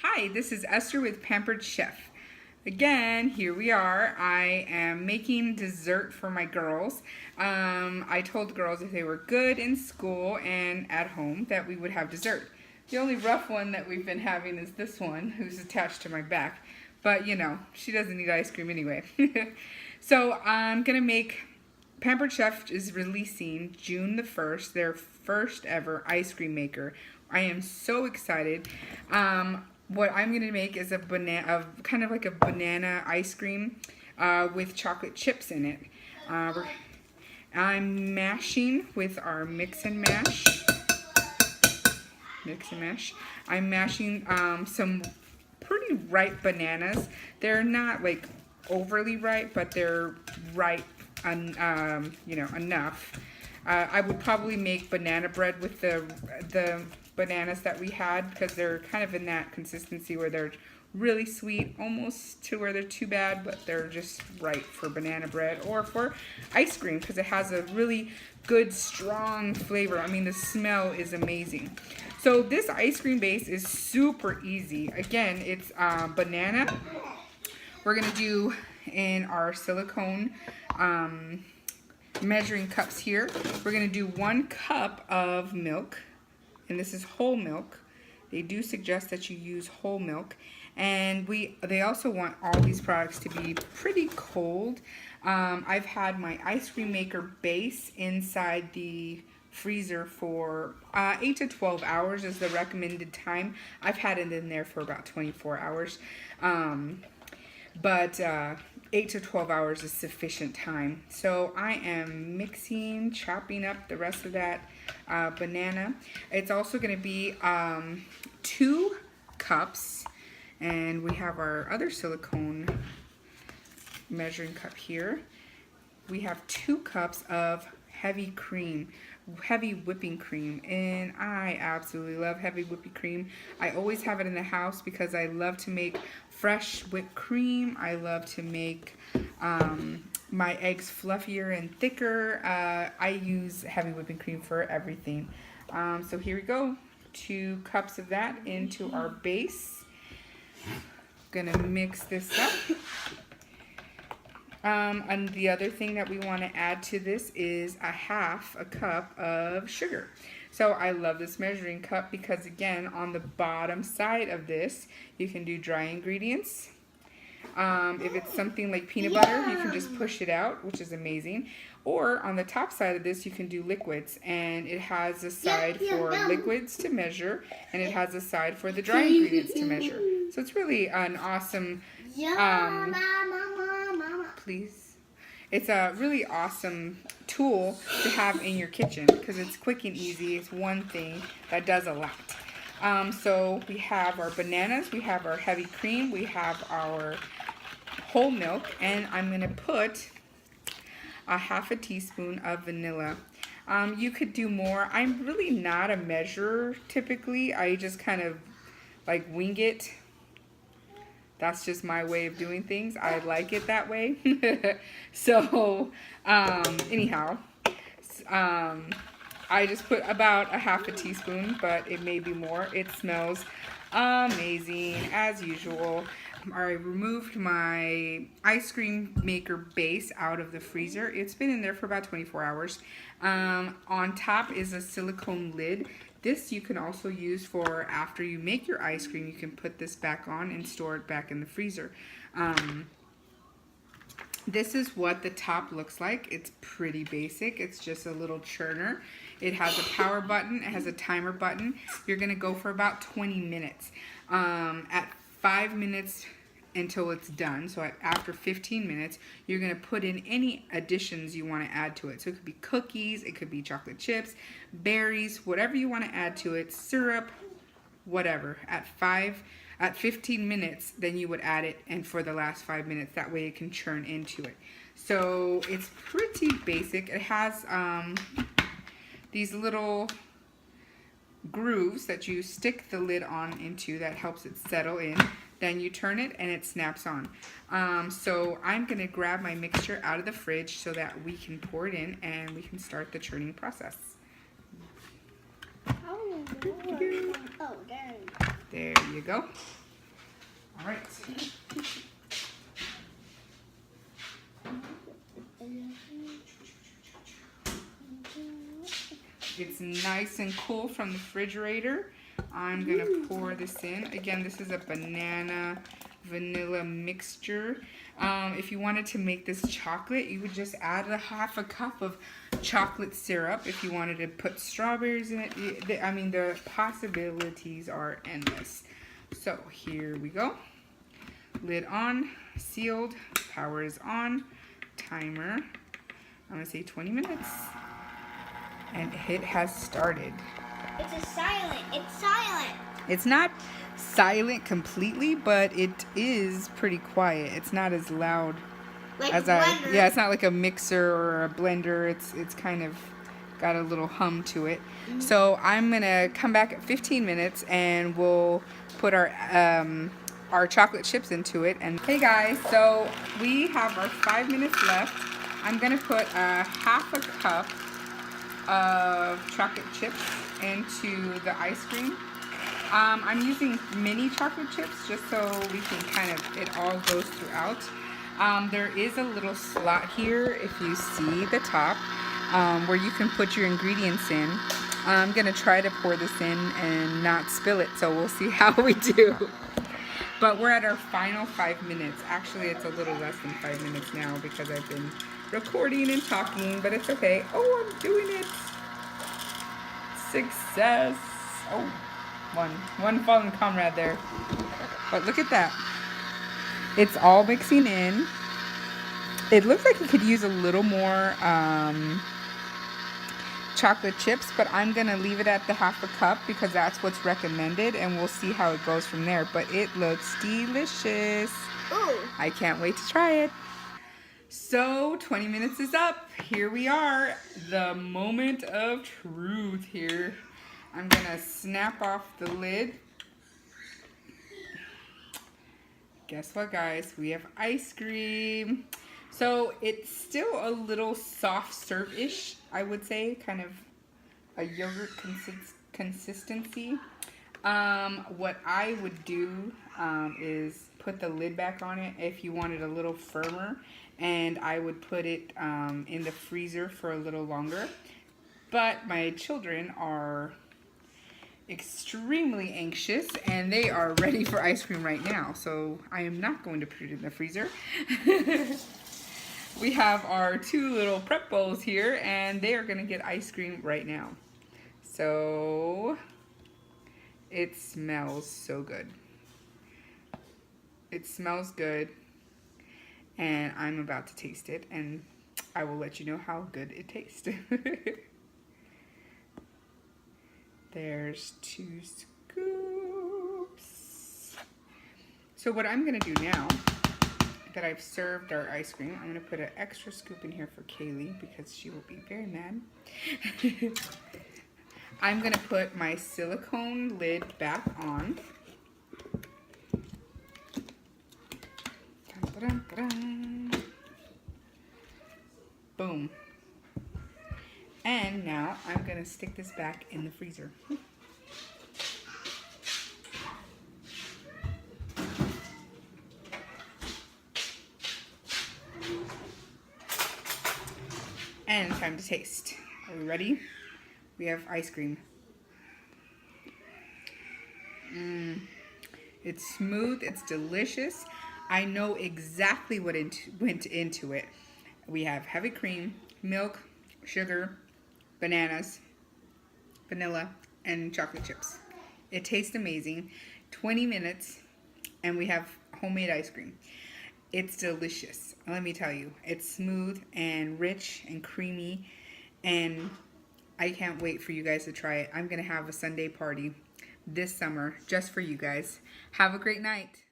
Hi, this is Esther with Pampered Chef. Again, here we are. I am making dessert for my girls. I told the girls if they were good in school and at home that we would have dessert. The only rough one that we've been having is this one, who's attached to my back. But you know, she doesn't eat ice cream anyway. So I'm gonna make, Pampered Chef is releasing June the 1st, their first ever ice cream maker. I am so excited. What I'm gonna make is a banana, kind of like a banana ice cream with chocolate chips in it. I'm mashing with our mix and mash. I'm mashing some pretty ripe bananas. They're not like overly ripe, but they're ripe, enough. I would probably make banana bread with the bananas that we had, because they're kind of in that consistency where they're really sweet, almost to where they're too bad, but they're just right for banana bread or for ice cream, because it has a really good strong flavor. I mean, the smell is amazing. So this ice cream base is super easy. Again, it's banana. We're gonna do in our silicone measuring cups here. We're gonna do 1 cup of milk, and this is whole milk. They do suggest that you use whole milk, and they also want all these products to be pretty cold. I've had my ice cream maker base inside the freezer for 8 to 12 hours is the recommended time. I've had it in there for about 24 hours. But 8 to 12 hours is sufficient time. So I am chopping up the rest of that banana. It's also going to be 2 cups, and we have our other silicone measuring cup here. We have 2 cups of heavy whipping cream, and I absolutely love heavy whipping cream. I always have it in the house because I love to make fresh whipped cream. I love to make my eggs fluffier and thicker. I use heavy whipping cream for everything. So here we go, 2 cups of that into our base. Gonna mix this up. And the other thing that we want to add to this is a 1/2 cup of sugar. So I love this measuring cup because, again, on the bottom side of this, you can do dry ingredients. If it's something like peanut butter, you can just push it out, which is amazing. Or on the top side of this, you can do liquids, and it has a side for liquids to measure, and it has a side for the dry ingredients to measure. So it's really an awesome, it's a really awesome tool to have in your kitchen because it's quick and easy. It's one thing that does a lot. So we have our bananas, we have our heavy cream, we have our whole milk, and I'm going to put a 1/2 teaspoon of vanilla. You could do more. I'm really not a measurer typically. I just kind of like wing it. That's just my way of doing things. I like it that way. So, anyhow, I just put about a 1/2 teaspoon, but it may be more. It smells amazing as usual. I removed my ice cream maker base out of the freezer. It's been in there for about 24 hours. On top is a silicone lid. This you can also use for after you make your ice cream. You can put this back on and store it back in the freezer. This is what the top looks like. It's pretty basic. It's just a little churner. It has a power button. It has a timer button. You're going to go for about 20 minutes. At 5 minutes until it's done. So after 15 minutes, you're going to put in any additions you want to add to it. So it could be cookies, it could be chocolate chips, berries, whatever you want to add to it, syrup, whatever. At 15 minutes, then you would add it, and for the last 5 minutes, that way it can churn into it. So it's pretty basic. It has these little grooves that you stick the lid on into that helps it settle in. Then you turn it and it snaps on. So I'm going to grab my mixture out of the fridge so that we can pour it in and we can start the churning process. Oh, there. There you go. All right. It's nice and cool from the refrigerator. I'm gonna pour this in. Again, this is a banana vanilla mixture. If you wanted to make this chocolate, you would just add a half a cup of chocolate syrup. If you wanted to put strawberries in it, I mean, the possibilities are endless. So here we go. Lid on, sealed, power is on, timer. I'm gonna say 20 minutes. And it has started. It's silent. It's not silent completely, but it is pretty quiet. It's not as loud as yeah, it's not like a mixer or a blender. It's kind of got a little hum to it. So I'm gonna come back at 15 minutes and we'll put our chocolate chips into it. And hey guys, so we have our 5 minutes left. I'm gonna put a half a cup of chocolate chips into the ice cream. I'm using mini chocolate chips just so we can kind of, it all goes throughout. There is a little slot here, if you see the top, where you can put your ingredients in. I'm gonna try to pour this in and not spill it, so we'll see how we do. But we're at our final 5 minutes. Actually, it's a little less than 5 minutes now because I've been recording and talking, but it's okay. Oh, I'm doing it. Success. Oh, one fallen comrade there. But look at that. It's all mixing in. It looks like it could use a little more chocolate chips, but I'm gonna leave it at the half a cup because that's what's recommended, and we'll see how it goes from there. But it looks delicious. Ooh. I can't wait to try it. So 20 minutes is up. Here we are, the moment of truth here. I'm gonna snap off the lid. Guess what, guys? We have ice cream. So it's still a little soft serve-ish, I would say, kind of a yogurt consistency. What I would do is put the lid back on it if you want it a little firmer, and I would put it in the freezer for a little longer. But my children are extremely anxious and they are ready for ice cream right now, so I am not going to put it in the freezer. We have our 2 little prep bowls here and they are going to get ice cream right now. So it smells so good. It smells good and I'm about to taste it and I will let you know how good it tastes. There's 2 scoops. So what I'm gonna do now that I've served our ice cream, I'm gonna put an extra scoop in here for Kaylee because she will be very mad. I'm gonna put my silicone lid back on. Dun, dun, dun, dun. Boom. And now I'm going to stick this back in the freezer. And time to taste. Are we ready? We have ice cream. It's smooth, it's delicious. I know exactly what went into it. We have heavy cream, milk, sugar, bananas, vanilla, and chocolate chips. It tastes amazing. 20 minutes and we have homemade ice cream. It's delicious. Let me tell you, it's smooth and rich and creamy and I can't wait for you guys to try it. I'm gonna have a Sunday party this summer just for you guys. Have a great night.